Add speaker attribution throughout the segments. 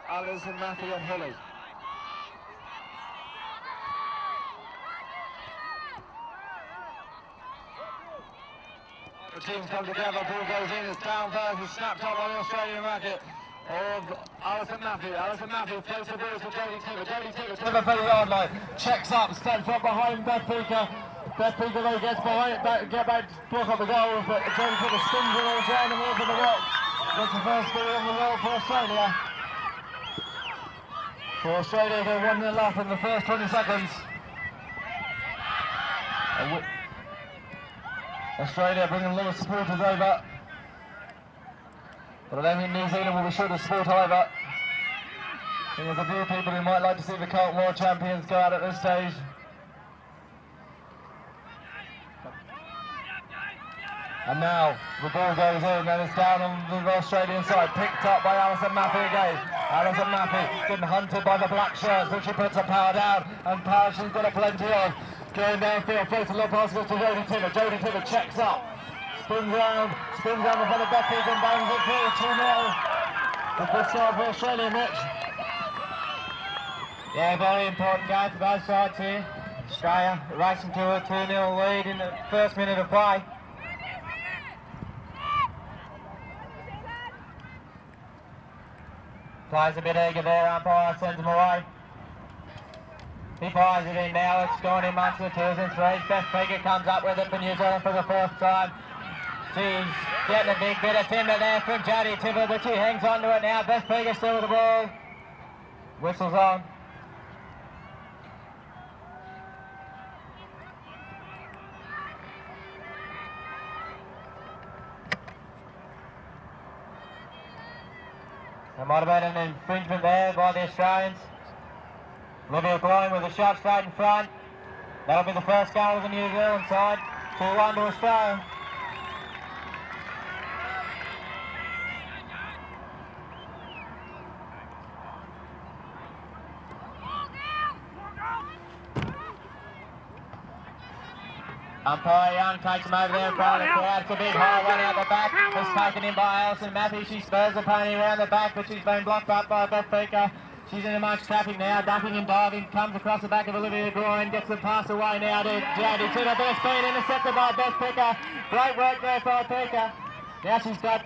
Speaker 1: Alison Matthew and Hilly. The teams come together, ball goes in, it's down first, it's snapped up by the Australian racket of Alison Matthew plays the ball for Jodie Tibbett to the 30-yard line, checks up, steps up behind Beth Beaker. Beth Beaker though gets behind it, get back, block up the goal, but Jodie Tibbett spins it all down the wall for the rocks. That's the first goal on the roll for Australia. For Australia, they're 1-0 up in the first 20 seconds. Australia bringing a lot of supporters over. But I don't think New Zealand will be short of support either. I think there's a few people who might like to see the current world champions go out at this stage. And now the ball goes in and it's down on the Australian side, picked up by Alison Matthew again. Alison Matthew getting hunted by the black shirts, but she puts her power down, and power she's got a plenty of. Going downfield, floats a little pass goes to Jodie Tibbett. Jodie Tibbett checks up, spins round in front of Beth Beaker and bangs it through. 2-0. The good start for Australia, Mitch.
Speaker 2: Yeah, very important game for both sides here. Australia racing to a 2-0 lead in the first minute of play. Plays a bit eager there, umpire sends him away. He fires it in now, it's going in amongst the 2s and 3s. Beth Beaker comes up with it for New Zealand for the first time. She's getting a big bit of timber there from Jodie Tibbett, but she hangs on to it now. Beth Beaker still with the ball. Whistles on. There might have been an infringement there by the Australians. Olivia Gloin with a shot straight in front. That'll be the first goal of the New Zealand side. 2-1 to Australia. Umpire Young takes him over there in front of the crowd. It's a big high one out the back. It's taken in by Alison Matthew. She spurs the pony around the back, but she's been blocked up by Beth Beaker. She's in amongst traffic now, ducking and diving, comes across the back of Olivia Gloin, gets the pass away now to Jodie Tibbett. There's been intercepted by Beth Beaker. Great work there by Beaker. Now she's got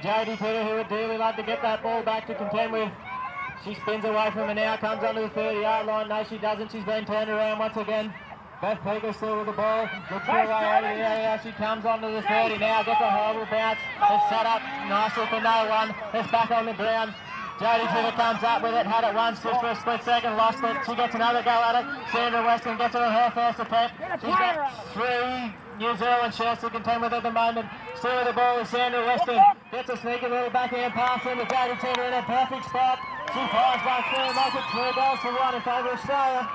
Speaker 2: Jodie Tibbett, who would dearly like to get that ball back to contend with. She spins away from her now, comes onto the 30-yard line. No, she doesn't. She's been turned around once again. Beth Beaker still with the ball, looks her way out of the area, she comes onto the 30 now, gets a horrible bounce, it's set up nicely for no one, it's back on the ground. Jodie Tibbett comes up with it, had it once just for a split second, lost it, she gets another go at it, Sandra Weston gets it on her first attempt, she's got 3 New Zealand shirts to contend with at the moment, still with the ball is Sandra Weston, gets a sneaky little backhand pass in with Jodie Tibbett in a perfect spot, she fires by 3 and makes it 2 goals to 1 in favour of Australia.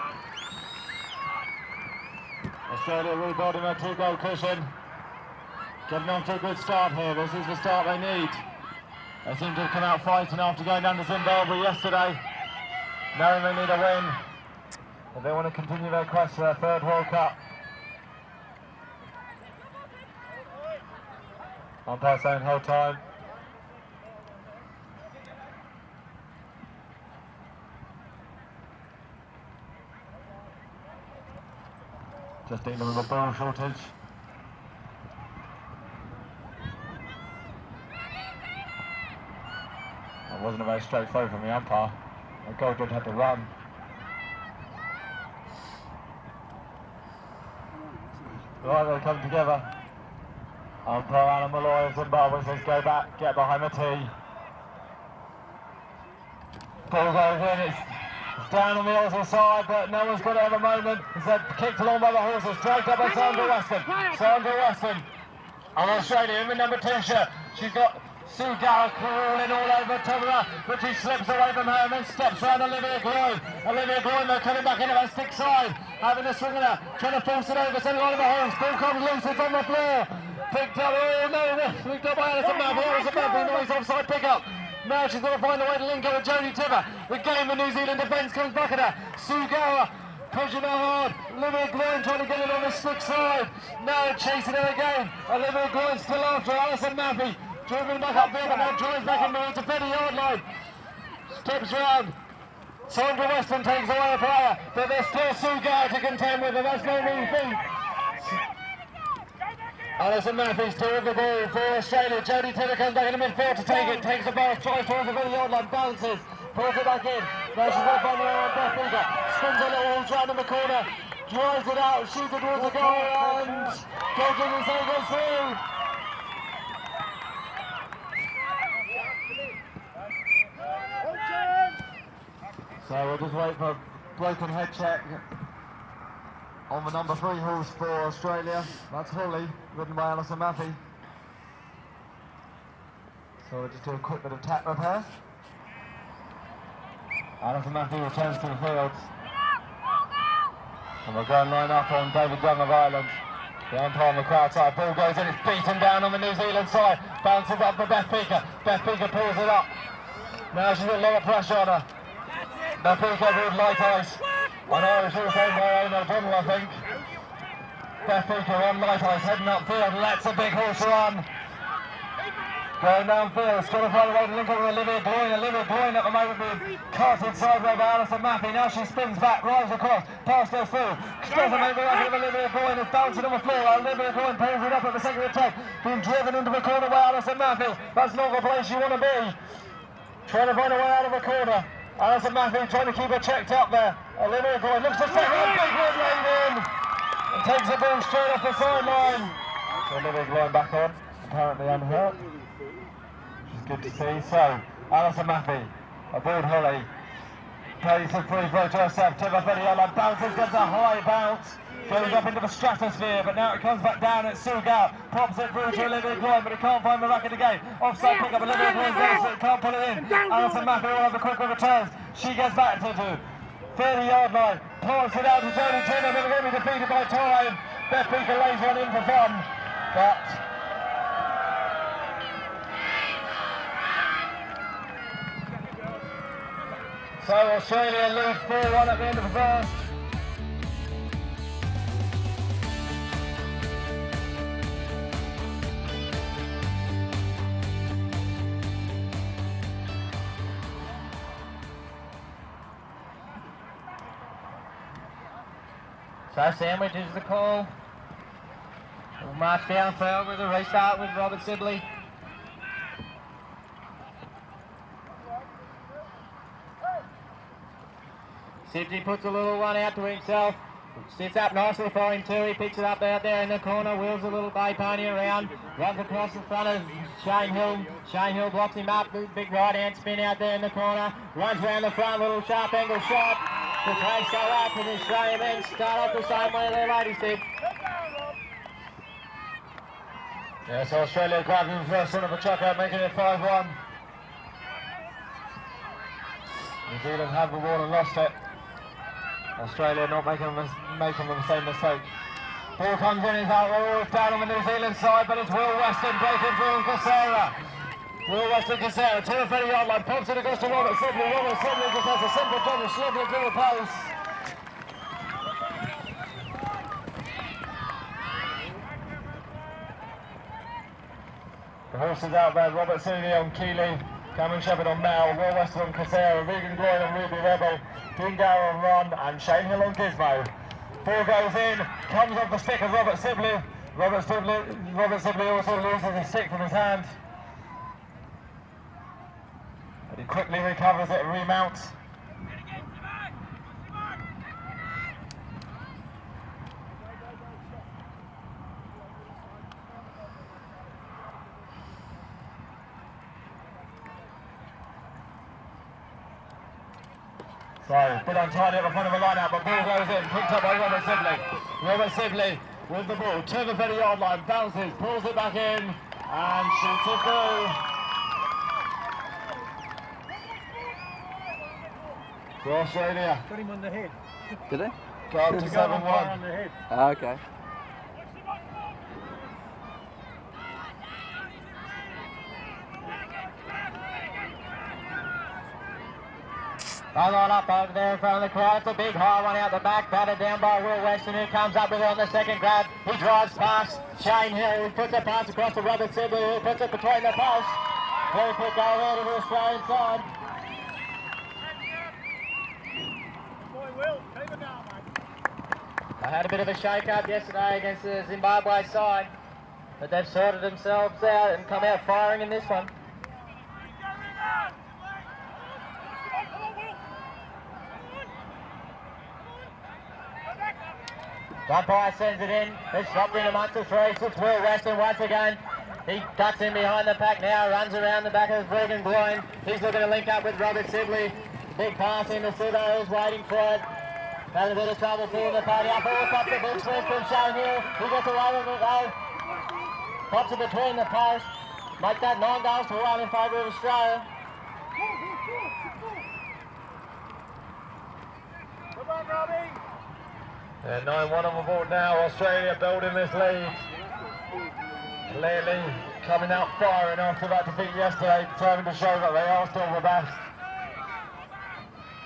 Speaker 1: Australia rebuilding a 2-goal cushion. Getting off to a good start here. This is the start they need. They seem to have come out fighting after going down to Zimbabwe yesterday, knowing they need a win. But they want to continue their quest for their 3rd World Cup. Umpire saying hold time. Just dealing with a ball shortage. That wasn't a very straight throw from the umpire. The goal judge had to run. Right, they come together. Umpire Anna Malloy of Zimbabwe says go back, get behind the tee. Ball goes in, it's down on the Aussie side, but no one's got it at the moment. It's kicked along by the horses, dragged up by Sandra Weston. Sandra Weston on Australia in the number 2 shirt. She's got Sue Garrett crawling all over top of her, but she slips away from her and then steps round Olivia Gloin. Olivia Gloin though coming back into her stick side, having a swing at her, trying to force it over, sending it over the horse. Ball comes loose, it's on the floor. Picked up, oh no, picked up by Alison Matthew. Alison Matthew, nice offside pick up. Now she's got to find a way to link up with Jodie Tibbett. Again, the New Zealand defence comes back at her. Sue Garrett pushing her hard. Olivia Gloin trying to get it on the stick side. Now chasing her again. Olivia Gloin still after Alison Matthew. Driven back up there, but now drives back into the 30-yard line. steps round. Sandra Weston takes away a player, but there's still Sugar to contend with, and that's no mean feat. Alison Matthews still with the ball for Australia. Jodie Taylor comes back in the midfield to take it, takes the ball, tries towards the very yard line, bounces, pulls it back in. Now she's got on the air, Beth Eager spins a little walls round in the corner, drives it out, shoots it towards the goal, and Golden and so goes through. So we'll just wait for a broken head check on the number 3 horse for Australia. That's Holly, ridden by Alison Maffey. So we'll just do a quick bit of tap repair. Alison Maffey returns to the field. And we're going line up on David Young of Ireland. The umpire on the crowd side, ball goes in, it's beaten down on the New Zealand side. Bounces up for Beth Peaker. Beth Peaker pulls it up. Now she's got a lot of pressure on her. Beth Peaker with light ice. An Irish horse owned by Ono Donald, I think. Beth Peaker on light ice, heading upfield, lets a big horse run. Going downfield, trying to find a way to link up with Olivia Gloyn. Olivia Gloyn at the moment being casted sideways by Alison Maffey. Now she spins back, drives across, past her through. She doesn't make the record of Olivia Gloyn. It's bouncing on the floor. Olivia Gloyn pulls it up at the second attack. Being driven into the corner by Alison Maffey. That's not the place you want to be. Trying to find a way out of the corner. Alison Maffey trying to keep her checked up there. Olivia Gloyn looks to take a big one laid in. And takes the ball straight off the sideline. So Olivia Gloyn back on, apparently unhurt. Good to see. So, Alison Maffey, aboard Holly, plays a free throw to herself, to the video line, bounces, gets a high bounce, goes up into the stratosphere, but now it comes back down at Sugar, pops it through to Olivia Gloyn, but it can't find the racket again. Offside pick up, Olivia Gloyn goes, it can't pull it in. Alison Maffey will have the quick returns. She gets back to the 30-yard line, plants it out to Jodie Taylor, never going to be defeated by time. Beth Peaker lays one in for fun, but so Australia lead 4-1 at the end of the first.
Speaker 2: So sandwich is the call. We'll march downfield with a restart with Robert Sibley. Sibley puts a little one out to himself. Sits up nicely for him too. He picks it up out there in the corner, wheels a little bay pony around, runs across in front of Shane Hill. Shane Hill blocks him up, big right hand spin out there in the corner, runs around the front, little sharp angle shot. The pace go up and the Australian men start off the same way their ladies did.
Speaker 1: Yeah, so Australia grabbing the first one of the chuck out, making it 5-1. New Zealand had the ball and lost it. Australia not making the same mistake. Ball comes in, it's out, Will down on the New Zealand side, but it's Will Weston breaking through and Casera. Will Weston Casera to the 30-yard line, pops it across to Robert Sibley. Robert Sibley just has a simple job of slipping it through the post. The horses out there, Robert Sibley on Keeley, Cameron Shepherd on Mel, Will Weston on Casera, Regan Gloyn on Ruby Rebel, Dingow on Ron, and Shane Hill on Gizmo. Ball goes in, comes off the stick of Robert Sibley. Robert Sibley also loses the stick from his hand. But he quickly recovers it and remounts. So, a bit untidy at the front of the line-out, but ball goes in, picked up by Robert Sibley. Robert Sibley with the ball, to the 30-yard line, bounces, pulls it back in, and shoots it through. For Australia.
Speaker 3: Got him on the head.
Speaker 4: Did they?
Speaker 1: Go up to 7-1.
Speaker 3: On the head.
Speaker 4: Ah, okay.
Speaker 2: Ball on up over there in front of the crowd. It's a big high one out the back, batted down by Will Weston, who comes up with it on the second grab. He drives past Shane Hill, who puts a pass across to Robert Sibley, who puts it between the posts. Very quick goal there to the Australian side. They had a bit of a shake-up yesterday against the Zimbabwe side, but they've sorted themselves out and come out firing in this one. Umpire sends it in. It's dropped in amongst the 3-6. Will Weston once again. He ducks in behind the pack now, runs around the back of Regan Bloin. He's looking to link up with Robert Sibley. Big pass into Sibo, who's waiting for it. Had a bit of trouble pulling the party up. All pops a big swing from Shane Hill. He gets away with it though. Pops it between the posts. Make that 9 goals to 1 in favour of Australia.
Speaker 1: Come on, Robbie. 9-1 on the board now. Australia building this lead. Clearly coming out firing after that defeat yesterday, determined to show that they are still the best.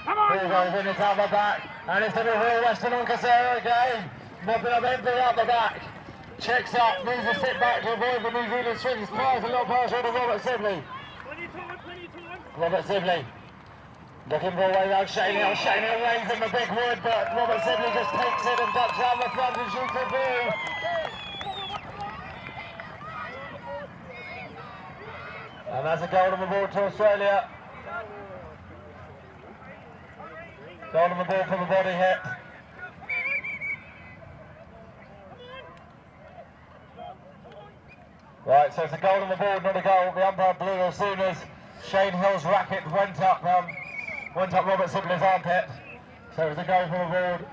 Speaker 1: Here goes in, it's out the back, and it's going to be Will Weston on Casero again. Mopping up everything out the back. Checks up, moves a step back to avoid the New Zealand swings. Fires a little pass over Robert Sibley. Robert Sibley. Looking for a way out, Shane Hill. Shane Hill lays in the big wood, but Robert Sibley just takes it and ducks around the front and shoots it through. And that's a goal on the board to Australia. Goal on the board for the body hit. Right, so it's a goal on the board, not a goal. The umpire blew as soon as Shane Hill's racket went up Robert Sibley's armpit. So it was a goal for the board.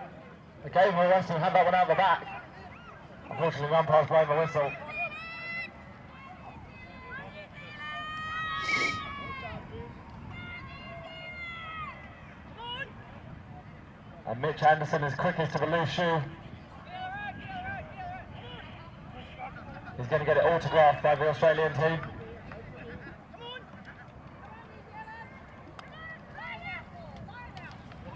Speaker 1: The game for Weston had that one out the back. Unfortunately, the umpire's blowing the whistle. And Mitch Anderson is quickest to the loose shoe. He's going to get it autographed by the Australian team.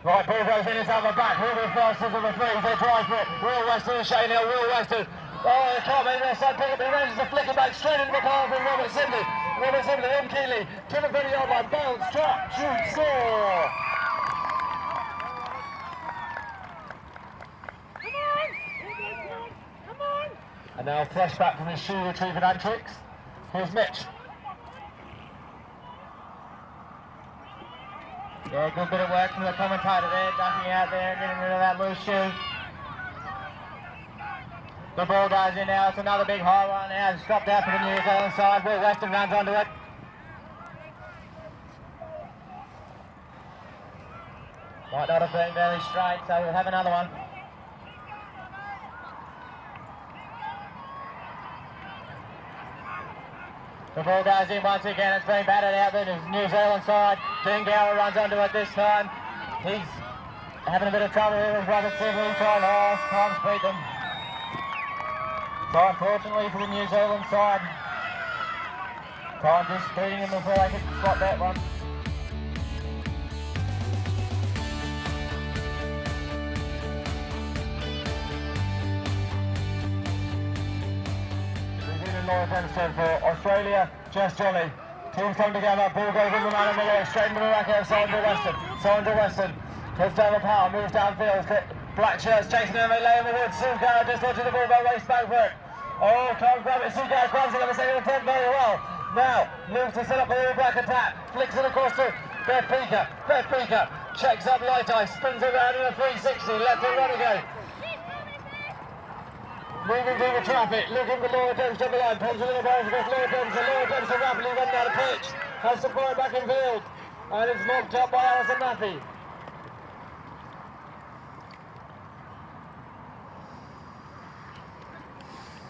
Speaker 1: Right, ball goes in, it's out the back. Will be first as of the three. They drive for it. Will Weston and Shane Hill. Will Weston. Oh, they can't make their side pick up. He manages to flick it back straight into the path of Robert Sibley. Robert Sibley in Keeley. To the 30-yard line. Bounce, trap, shoot, score. And now fresh back from his shoe retrieving antics. Here's Mitch.
Speaker 2: Yeah, good bit of work from the commentator there, ducking out there and getting rid of that loose shoe. The ball goes in now, it's another big high one now, it's dropped out for the New Zealand side. Will Weston runs onto it. Might not have been very straight, so we'll have another one. The ball goes in once again, it's been batted out there to the New Zealand side. Dean Gower runs onto it this time. He's having a bit of trouble here with Robert Sibley, trying to times beat them. So unfortunately for the New Zealand side, time just beating them before they could spot that one. Laura Denstone for Australia, Jess Jolly. Teams come together, ball goes in the man in the way, straight into the racket of Sandra Weston. Sandra Weston puts down the power, moves downfield, black shirts chasing him, they lay in the woods. Sugao just watching the ball, but race back for it. Oh, can't grab it, Sugao grabs it on the second attempt very well. Now, moves to set up a little black attack, flicks it across to Beth Beaker. Beth Beaker checks up light ice, spins around in a 360, lets it run again. Moving through the traffic, looking for Laura Dempster on the line, pumps a little ball across Laura Dempster rapidly running out of pitch, has to throw it back in field, and it's knocked up by Alison Maffey.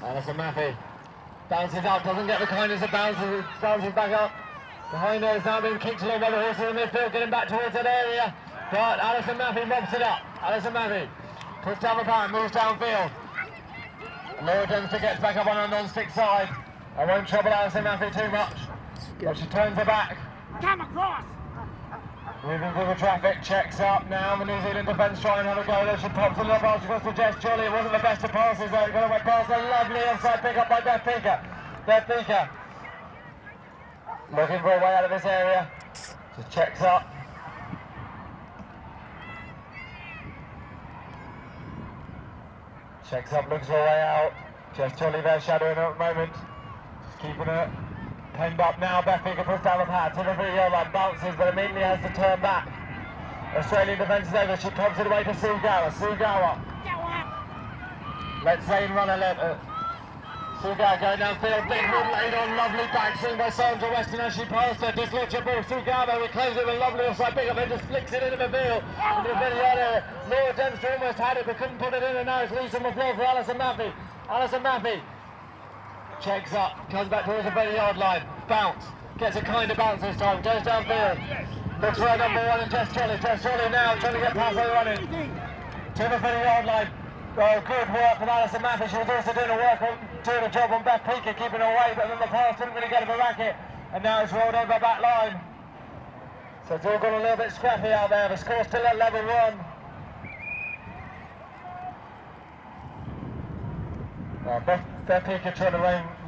Speaker 2: Alison Maffey bounces up, doesn't get the kindness of bounces back up. Behind her is now being kicked along by the horse in the midfield, getting back towards that area, but Alison Maffey mops it up. Alison Maffey puts down the power, moves downfield. Laura Dempster gets back up on her non-stick side. I won't trouble Alison Maffey too much, but she turns her back.
Speaker 3: Come across!
Speaker 1: Moving through the traffic, checks up now. The New Zealand defence try and have a go there. She pops a little pass across to Jess Jolly. It wasn't the best of passes though. Got away past a lovely offside pick up by Beth Beaker. Beth Beaker looking for a way out of this area. Just checks up. Checks up, looks her way out. Just Jolly there shadowing her at the moment. Just keeping her penned up now. Beth Baker puts down the pad to the video line, bounces, but immediately has to turn back. Australian defence is over. She pumps it away to Sugawa. Sugawa. Let's Zane run a little. Sugawa going downfield. Big one laid on. Lovely backswing by Sandra Weston as she passed her. Dislodge the ball. Sugawa reclaims it with lovely offside pick up and just flicks it into the field. Into the video area. Laura Dempster almost had it but couldn't put it in, and now it's loose on the floor for Alison Maffey. Alison Maffey checks up, comes back towards the 30-yard line. Bounce. Gets a kind of bounce this time. Goes downfield. Looks for number 1 and Jess Jolly. Jess Jolly now trying to get past her running. To the 30-yard line. Oh, good work from Alison Maffey. She was also doing a job on Beth Peaker, keeping her away, but then the pass didn't really get her the racket. And now it's rolled over back line. So it's all gone a little bit scrappy out there. The score's still at level 1. Beth Peaker trying to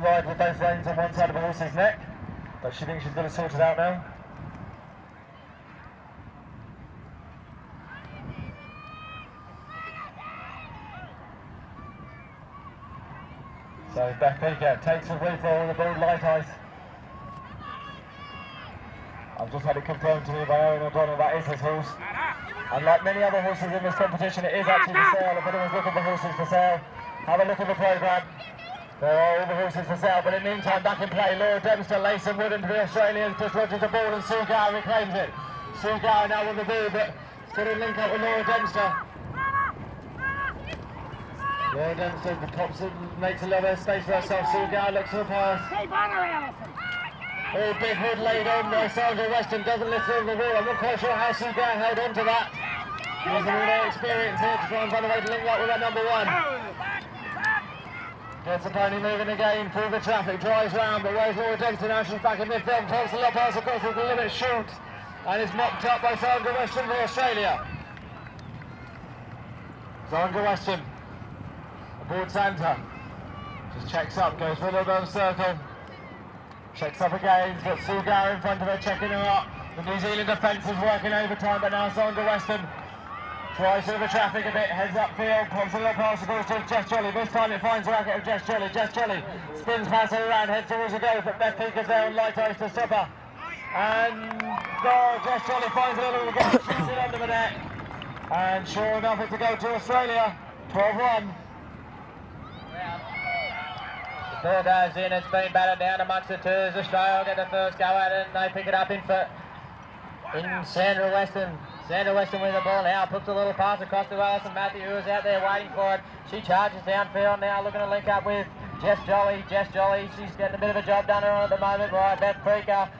Speaker 1: ride with both reins on one side of the horse's neck, but she thinks she's got it sorted out now. So Beth Peaker takes a refill with a ball light ice. I've just had it confirmed to me by Owen O'Donnell that is his horse. And like many other horses in this competition, it is actually for sale. If anyone's looking for horses for sale, have a look at the programme. There are all the horses for sale, but in the meantime, back in play, Laura Dempster, Lacey Wood into the Australians, dislodges the ball and Sugawa reclaims it. Sugawa now with the ball, but still in link up with Laura Dempster. Laura Dempster pops it, makes a little bit of space for herself. Sugawa looks for the pass. Oh, big hood laid on by Sandra Weston, doesn't listen to the ball. I'm not quite sure how Sugawa held on to that. There's a real experience here to try and find a way to link up with that number 1. Gets the pony moving again through the traffic, drives round, but where's Laura Dempster now? She's back in midfield, pulls the little pass across the limit, shoots, and is mopped up by Sandra Weston for Australia. Sandra Weston, aboard Santa, just checks up, goes for a little bit of a circle, checks up again, got Sugawa in front of her, checking her up. The New Zealand defence is working overtime, but now Sandra Weston tries through the traffic a bit, heads upfield, pumps a little pass across to Jess Jolly. This time it finds the racket of Jess Jolly. Jess Jolly spins past her around, heads towards the goal, but Beth Peaker's there on light ice to stop her. And Jess Jolly finds a little again, shoots it under the net. And sure enough, it's to go to Australia, 12-1.
Speaker 2: The ball goes in, it's been battered down amongst the twos. Australia will get the first go at it, and they pick it up in Sandra Weston. Sandra Weston with the ball now, puts a little pass across to Alison Maffey, who is out there waiting for it. She charges downfield now, looking to link up with Jess Jolly. Jess Jolly, she's getting a bit of a job done on at the moment by Beth Peaker.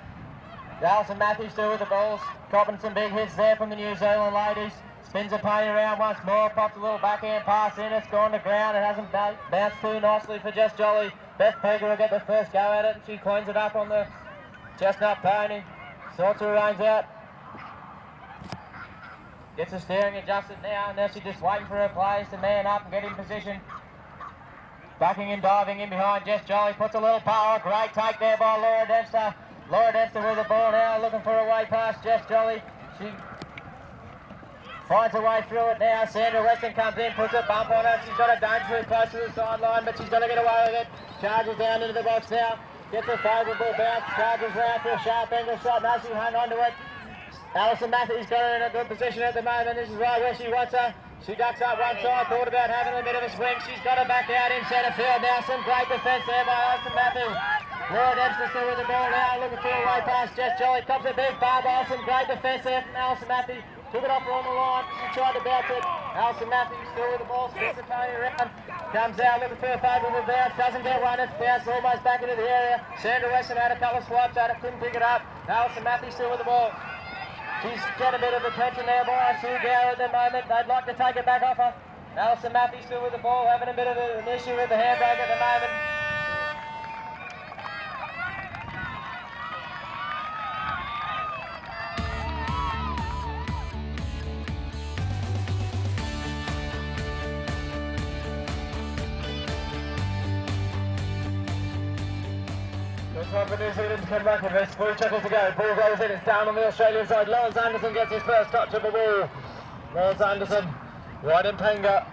Speaker 2: Alison Maffey still with the balls, copping some big hits there from the New Zealand ladies. Spins the pony around once more, pops a little backhand pass in, it's gone to ground, it hasn't bounced too nicely for Jess Jolly. Beth Peaker will get the first go at it, and she coins it up on the chestnut pony, sorts her reins out. Gets the steering adjusted now, and now she's just waiting for her players to man up and get in position. Backing and diving in behind Jess Jolly, puts a little power, great take there by Laura Dempster. Laura Dempster with the ball now, looking for a way past Jess Jolly. She finds her way through it now. Sandra Weston comes in, puts a bump on her. She's got a dangerously close to the sideline, but she's got to get away with it. Charges down into the box now, gets a favourable bounce, charges round for a sharp angle shot. Now she hung on to it. Alison Maffey's got her in a good position at the moment. This is right where she wants her. She ducks up one side, thought about having a bit of a swing. She's got her back out in centre field now. Some great defence there by Alison Maffey. Laura Dempster still with the ball now, looking for a way past Jess Jolly. Cops a big bar by some great defence there from Alison Maffey. Took it off her on the line. She tried to bounce it. Alison Maffey still with the ball, spins the pony around. Comes out looking for a favourable bounce. Doesn't get one. It's bounced almost back into the area. Sandra Weston had a couple of swipes at it, couldn't pick it up. Alison Maffey still with the ball. She's got a bit of attention there by Sugawa at the moment. They'd like to take it back off her. Alison Maffey still with the ball, having a bit of an issue with the handbrake at the moment.
Speaker 1: Time for New Zealand to come back in this. 3 seconds to go. Ball goes in. It's down on the Australian side. Lawrence Anderson gets his first touch of the ball. Lawrence Anderson, right in Penga.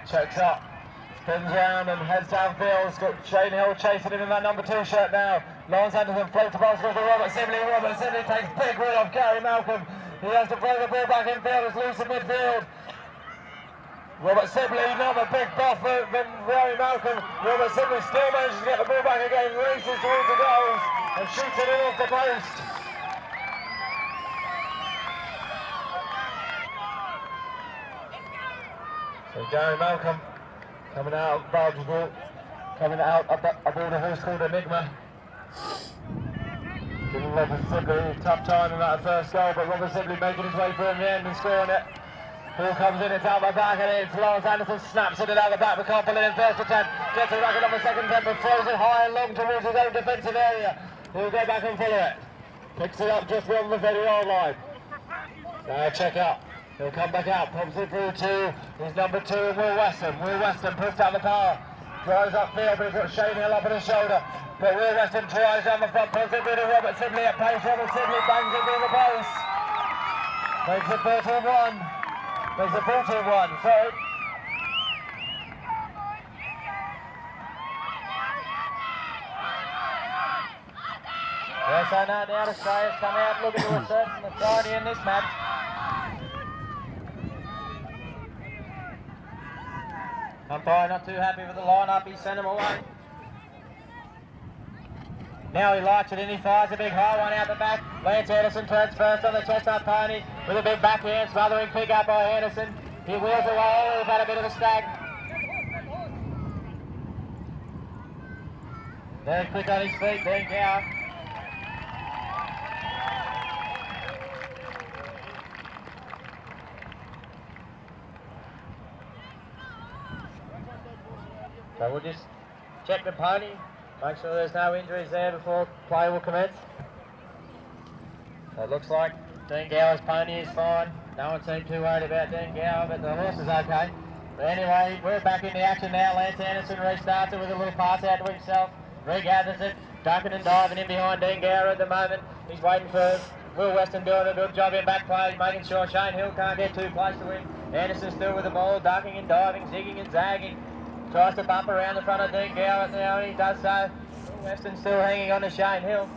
Speaker 1: checks up, spins round and heads downfield. It's got Shane Hill chasing him in that number 2 shirt now. Lawrence Anderson floats the ball to Robert Sibley. Robert Sibley takes big rid of Gary Malcolm. He has to throw the ball back in field. It's loose in midfield. Robert Sibley, another big buff than Gary Malcolm. Robert Sibley still manages to get the ball back again, races towards the goals and shoots it in off the post. So Gary Malcolm coming out of Bargeville, coming out aboard a horse called Enigma. Giving Robert Sibley a tough time in that first goal, but Robert Sibley making his way through in the end and scoring it. Ball comes in, it's out the back, and it's Lawrence Anderson snaps it out the back, but can't pull it in first attempt. Gets it back on the second attempt, but throws it high and long towards his own defensive area. He'll go back and follow it. Picks it up just beyond the 30-yard line. Now check out. He'll come back out, pops it through to his number 2, Will Weston. Will Weston puts down the power. Drives upfield, but he's got Shane Hill up on his shoulder. But Will Weston tries down the front, puts it through to Robert Sibley at pace. Robert Sibley bangs it through the post. Makes it 13-1. Makes it 14-1. So yes, I know now Australia's come out looking to assert some authority in this match. Umpire not too happy with the line-up, he sent him away. Now he lights it in, he fires a big high one out the back. Lance Anderson turns first on the chestnut pony with a big backhand, smothering pick up by Anderson. He wheels away, he's had a bit of a stag. Very quick on his feet, then Gower. So we'll just check the pony, make sure there's no injuries there before play will commence. So it looks like Dean Gower's pony is fine. No one seemed too worried about Dean Gower, but the horse is okay. But anyway, we're back in the action now. Lance Anderson restarts it with a little pass out to himself. Regathers it, ducking and diving in behind Dean Gower at the moment. He's waiting for Will Weston doing a good job in back play, making sure Shane Hill can't get too close to him. Anderson still with the ball, ducking and diving, zigging and zagging. Tries to bump around the front of Dean Gower now, and he does so. Weston still hanging on to Shane Hill.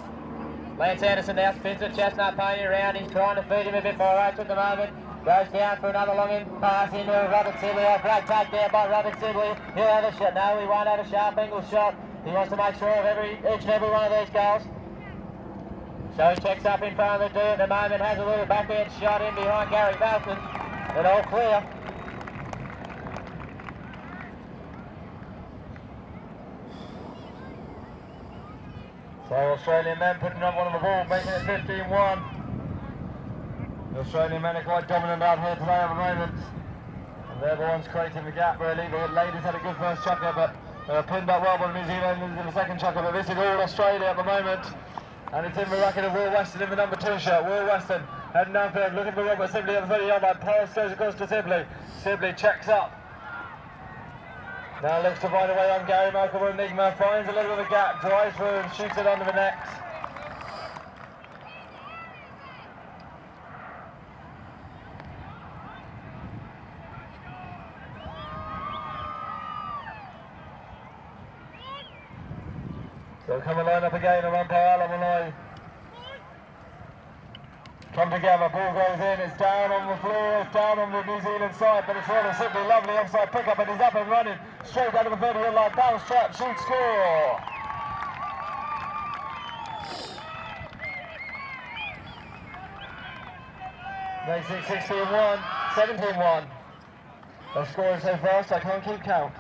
Speaker 1: Lance Anderson now spins the chestnut pony around. He's trying to feed him a bit more oats at the moment. Goes down for another long in pass into Robert Sibley. A great take there by Robert Sibley. He'll have a shot. No, he won't have a sharp angle shot. He wants to make sure of each and every one of these goals. So he checks up in front of the D at the moment. Has a little backhand shot in behind Gary Malcolm. But all clear. So Australian men putting up one on the ball, making it 15-1. The Australian men are quite dominant out here today at the moment. And they're the ones creating the gap really. The ladies had a good first chucker, but they were pinned up well by the New Zealanders in the second chucker. But this is all Australia at the moment. And it's in the racket of Will Weston in the number 2 shirt. Will Weston heading downfield, looking for Robert Sibley at the 30-yard line. Pass goes across to Sibley. Sibley checks up. Now looks to find a way on Gary Malcolm. Enigma finds a little bit of a gap, drives through and shoots it onto the necks. So come and line up again and umpire Alan Malloy. Come together, ball goes in, it's down on the floor, it's down on the New Zealand side, but it's really simply lovely offside pickup and he's up and running, straight out of the 30-yard line, bounce trap, shoot, score! Makes it 16-1, 17-1. They're scoring so fast I can't keep count.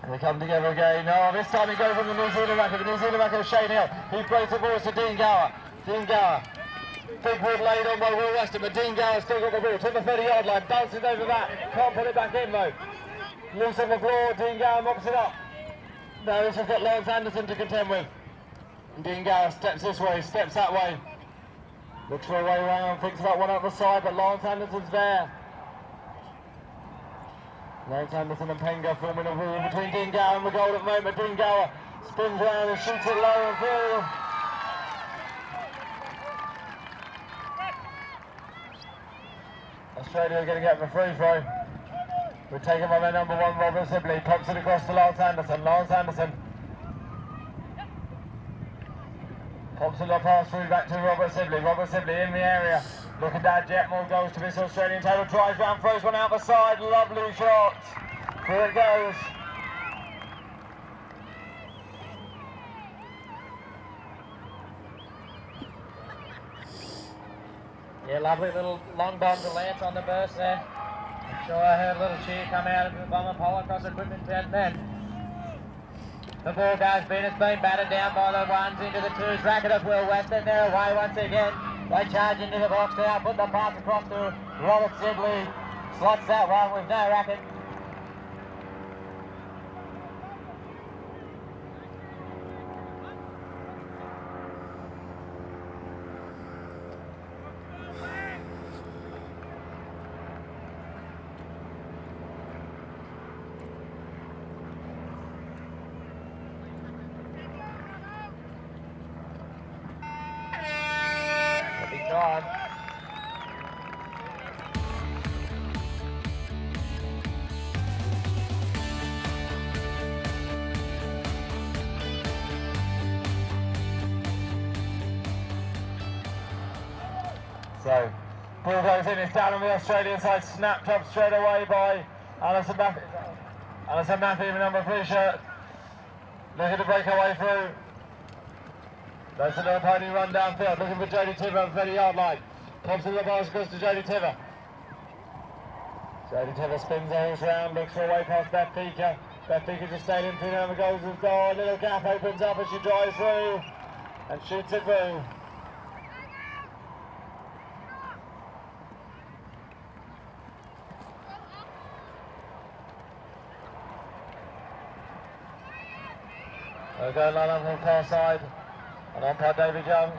Speaker 1: And they come together again. Oh, this time he goes on the New Zealand racket. The New Zealand racket of Shane Hill. He breaks the ball to Dean Gower. Dean Gower. Big wood laid on by Will Weston, but Dean Gower still got the ball to the 30-yard line. Bounces over that. Can't put it back in though. Loose on the floor. Dean Gower mops it up. Now this has got Lance Anderson to contend with. And Dean Gower steps this way, steps that way. Looks for a way around, thinks about one up the side, but Lance Anderson's there. Lance Anderson and Penga forming a wall between Dean Gower and the goal at the moment. Dean Gower spins around and shoots it low and through. Australia are going to get the free throw. We're taken by their number 1, Robert Sibley. Pops it across to Lance Anderson. Lance Anderson. Pops it pass through back to Robert Sibley. Robert Sibley in the area. Looking down, Jet more goes to this Australian table. Drives round, throws one out the side. Lovely shot. Through it goes.
Speaker 2: Yeah, lovely little long bomb to Lance on the burst there. I'm sure I heard a little cheer come out of the bomber Polocrosse equipment tent then. The ball goes, it's been battered down by the ones into the twos. Racket of Will Weston, they're away once again. They charge into the box now, put the pass across to Robert Sibley. Slots that one with no racket. On.
Speaker 1: So, ball goes in, it's down on the Australian side, snapped up straight away by Alison Maffey. Alison Maffey in the number 3 shirt. Looking to break her way through. That's another pony run downfield, looking for Jodie Tiver on the 30-yard line. Pops in the pass, goes to Jodie Tiver. Jodie Tiver spins the horse round, looks for a way past Beth Beaker. Beth Beaker just stayed in between her and the goals of door. A little gap opens up as she drives through and shoots it through. They'll go line up on the far side. And umpire David Young.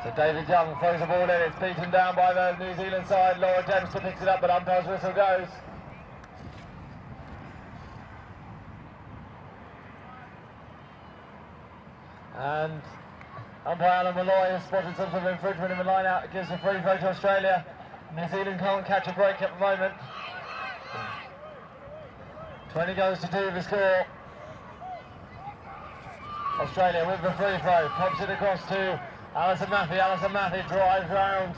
Speaker 1: So David Young throws the ball in, it's beaten down by the New Zealand side. Laura Dempster picks it up, but umpire's whistle goes. And umpire Alan Malloy has spotted some sort of infringement in the line out. It gives a free throw to Australia. New Zealand can't catch a break at the moment. 20 goes to 2 the score. Australia with the free throw, pops it across to Alison Maffey. Alison Maffey drives round.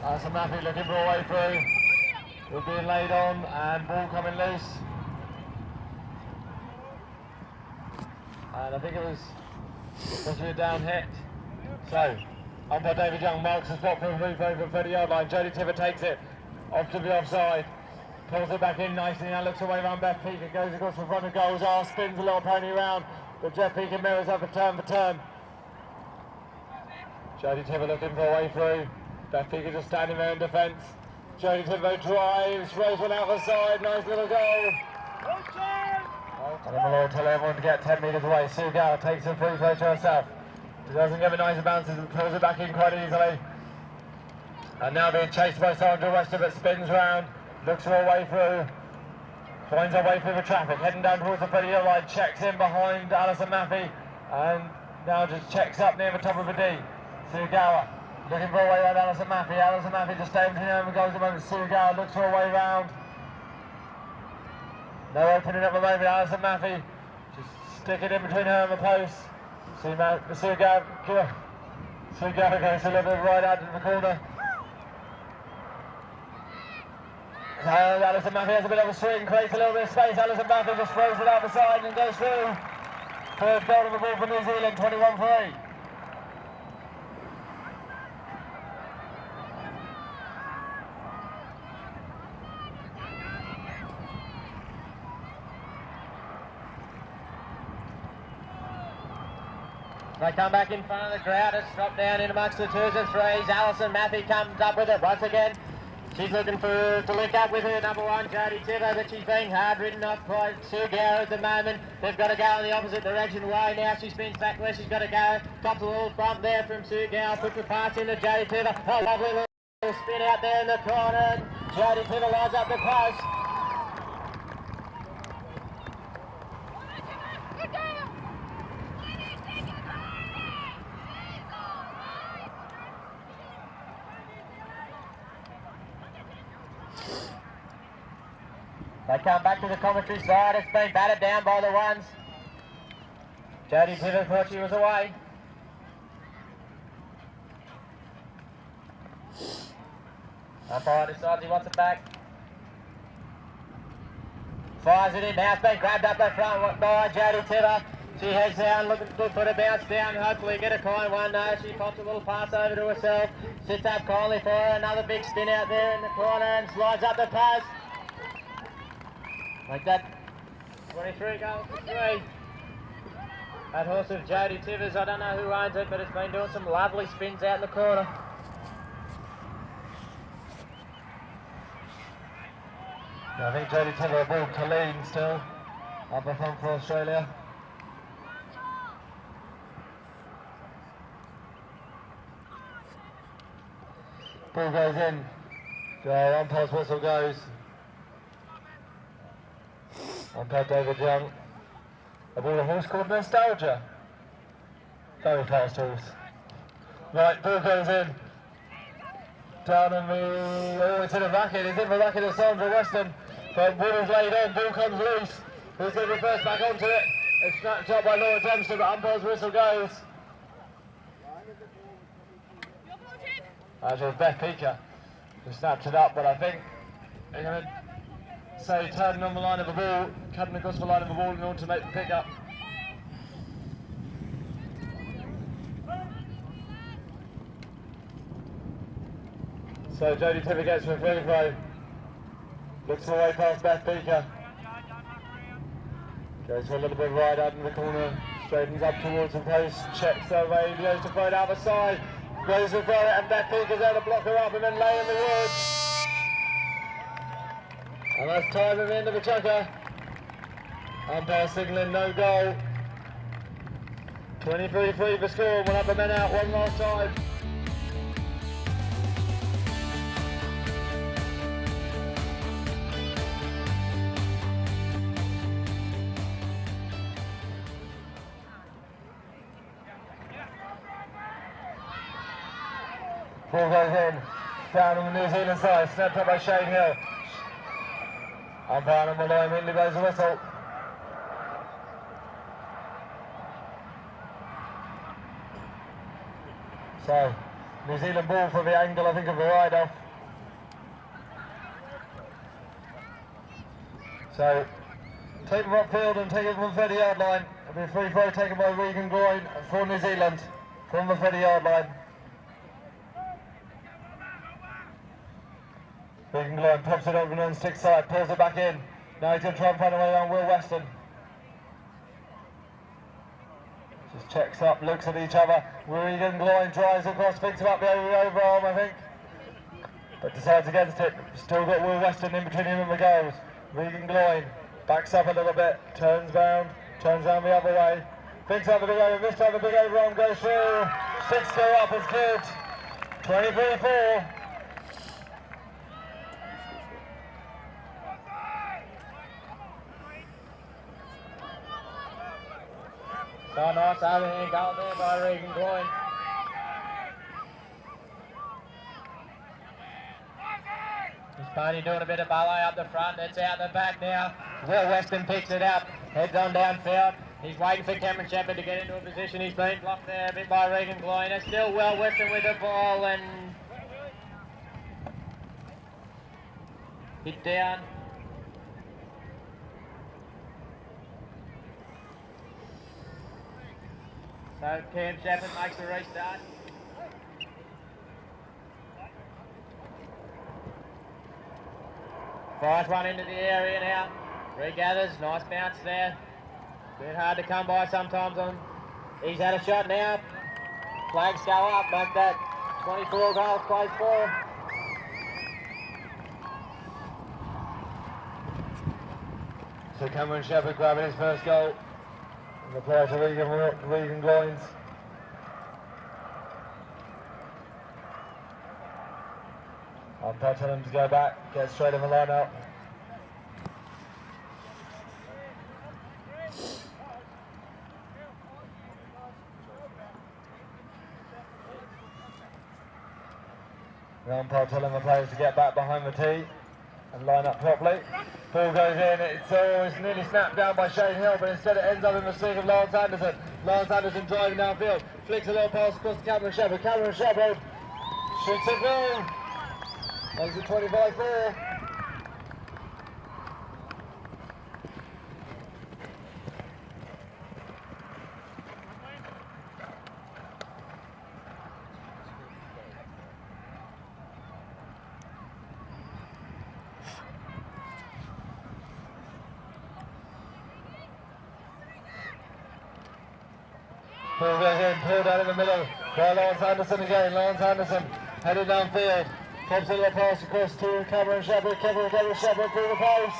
Speaker 1: Alison Maffey looking for a way through. We're being laid on and ball coming loose. And I think it was supposed to be a down hit. So, umpire David Young marks the spot for a free throw from the 30-yard line. Jodie Tiver takes it. Off to the offside, pulls it back in nicely, now looks away around Beth Peaker, goes across the front of goals, spins a little pony around, but Jeff Peaker mirrors up a turn for turn. Jodie Tiver looking for a way through, Beth Peaker just standing there in defence. Jodie Tiver drives, throws one out the side, nice little goal. And Malloy tell everyone to get 10 metres away. Sue Gower takes a free throw to herself. She doesn't give it nice and bounces and pulls it back in quite easily. And now being chased by Sandra Wester, but spins round, looks for a way through, finds her way through the traffic, heading down towards the 30-yard line, checks in behind Alison Maffey, and now just checks up near the top of the D. Sue Gower looking for a way around Alison Maffey. Alison Maffey just staying between her and goes at the moment. Sue Gower looks for a way round. No opening at the moment. Alison Maffey just stick it in between her and the post. Sue Gower goes a little bit right out to the corner. Alison Maffey has a bit of a swing, creates a little bit of space. Alison Maffey just throws it out the side and goes through. Third goal of the ball for New Zealand, 21-3.
Speaker 2: They come back in front of the crowd, it's dropped down in amongst the twos and threes. Alison Maffey comes up with it once again. She's looking to link up with her number 1, Jodie Tiver, but she's being hard ridden off by Sue Gower at the moment. They've got to go in the opposite direction. Why now? She spins back where she's got to go. Tops a little bump there from Sue Gower, puts the pass into Jodie Tiver. A lovely little spin out there in the corner. Jodie Tiver lines up the post. They come back to the commentary side. It's been batted down by the ones. Jodie Tiver thought she was away. Umpire decides he wants it back. Fires it in now. It's been grabbed up the front by Jodie Tiver. She heads down, looking to put a bounce down, hopefully get a kind one. No, she pops a little pass over to herself. Sits up kindly for her. Another big spin out there in the corner and slides up the post. Like that. 23 goals for 3. That horse of Jodie Tiver's, I don't know who owns it, but it's been doing some lovely spins out in the corner.
Speaker 1: I think Jodie Tiver will to lean still. Upper front for Australia. Ball goes in. Umpire's whistle goes. Umpire David Young. About a horse called Nostalgia. Very fast horse. Right, ball goes in. Down on the... Oh, it's in a racket. It's in the racket of Sandra Weston. But Wood is laid on. Ball comes loose. Who's going to be first back onto it? It's snatched up by Laura Dempster, but umpire's whistle goes. Actually, it's Beth Peaker who snapped it up, but I think they're going to say turning on the line of the ball, cutting across the line of the ball in order to make the pick up. So Jodie Tiver gets for a free throw. Looks away past Beth Peaker. Goes for a little bit right out in the corner. Straightens up towards the post. Checks away. Goes to throw it out the side. Goes to throw it, and Beth Peaker's there to block her up and then lay in the woods. And that's time at the end of the chucker. Umpire signalling no goal. 23-3 the score. One up and then out one last time. Ball goes in, down on the New Zealand side, snapped up by Shane Hill. Umpire on the line, immediately goes the whistle. So, New Zealand ball for the angle, I think, of the ride-off. So, take them upfield and take it from the 30-yard line. It'll be a free throw taken by Regan Groyne for New Zealand from the 30-yard line. Regan Groyne pops it over on stick side, pulls it back in. Now he's going to try and find a way around Will Weston. Just checks up, looks at each other. Regan Groyne drives across, picks him up the overarm, I think. But decides against it. Still got Will Weston in between him and the goals. Regan Groyne backs up a little bit, turns round the other way. Picks up the big over, this time the big overarm goes through. 6 go up is good. 23-4.
Speaker 2: So nice overhand goal there by Regan Groyne. This pony doing a bit of ballet up the front, it's out the back now. Will Weston picks it up, heads on downfield. He's waiting for Cameron Shepherd to get into a position. He's been blocked there a bit by Regan Groyne. It's still Will Weston with the ball and hit down. So Cam Shepherd makes the restart. Fires one into the area now. Regathers, nice bounce there. Bit hard to come by sometimes on. He's had a shot now. Flags go up, like that. 24 goals plays for him.
Speaker 1: So Cameron Shepherd grabbing his first goal. And the player to Regan Groyne. Umpire telling him to go back, get straight in the line up. The umpire telling the players to get back behind the tee and line up properly. Ball goes in, it's nearly snapped down by Shane Hill, but instead it ends up in the sleeve of Lawrence Anderson. Lawrence Anderson driving downfield, flicks a little pass across to Cameron Shepherd. Cameron Shepherd shoots it through. Makes it 25-4. Ball goes in, pulled out in the middle by Lawrence Anderson again. Lawrence Anderson headed downfield. Pops a little pass across to Cameron Shepherd. Cameron Shepherd through the post.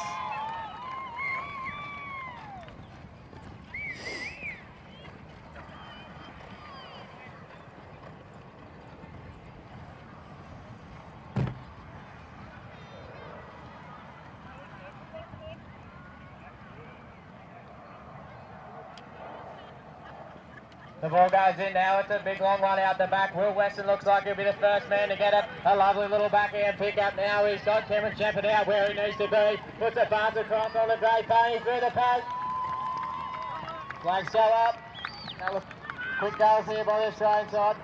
Speaker 2: The ball goes in now. It's a big long one out the back. Will Weston looks like he'll be the first man to get it. A lovely little backhand pick up now. He's got Cameron Shepherd out where he needs to be. Puts a pass across on the great pony through the post. Flag still up. Now look, quick goals here by the Australian side.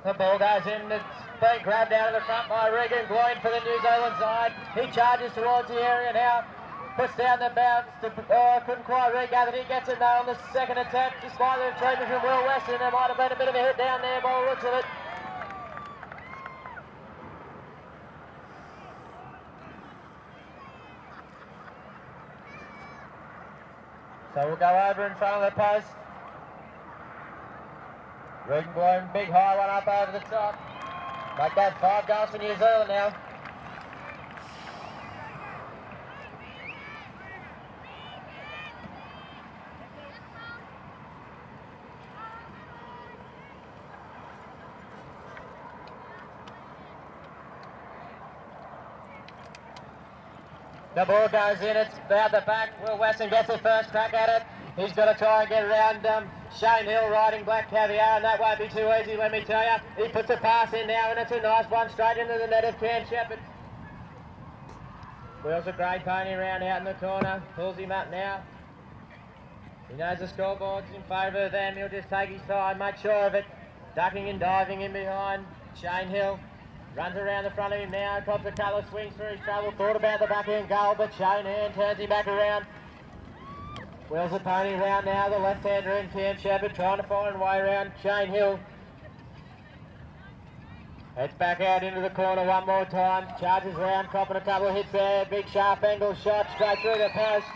Speaker 2: The ball goes in, it's being grabbed out of the front by Regan Gloyn for the New Zealand side. He charges towards the area now, puts down the bounce, couldn't quite regather, he gets it now on the second attempt, despite the treatment from Will Weston. There might have been a bit of a hit down there by the looks of it. So we'll go over in front of the post. Regan Gloyn, big high one up over the top. Make that 5 goals for New Zealand now. The ball goes in, it's out the back. Will Weston gets the first crack at it. He's got to try and get around Shane Hill riding Black Caviar, and that won't be too easy, let me tell you. He puts a pass in now, and it's a nice one straight into the net of Cam Shepherd. Wheels a great pony around out in the corner, pulls him up now. He knows the scoreboard's in favour of them, he'll just take his time, make sure of it. Ducking and diving in behind Shane Hill. Runs around the front of him now, cops a couple of swings through his trouble, thought about the backhand goal, but Shane Hand turns him back around. Wheels the pony around now, the left-hander in Cam Shepherd, trying to find a way around Shane Hill. Heads back out into the corner one more time, charges around, copping a couple of hits there, big sharp angle shot straight through the post.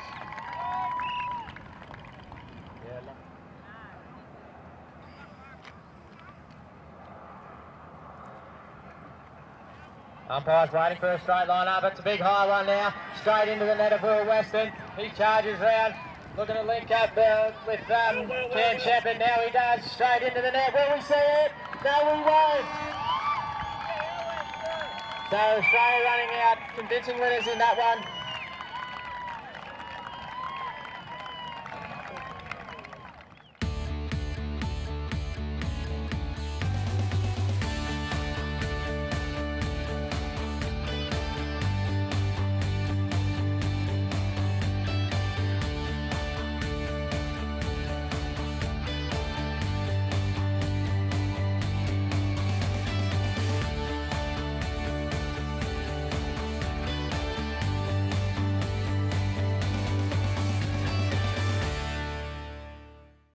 Speaker 2: Umpire's waiting for a straight line up, it's a big high one now, straight into the net of Will Weston. He charges round, looking to link up with Cam Shepherd. Now he does, straight into the net. Will we see it? No, we won't. So Australia running out, convincing winners in that one.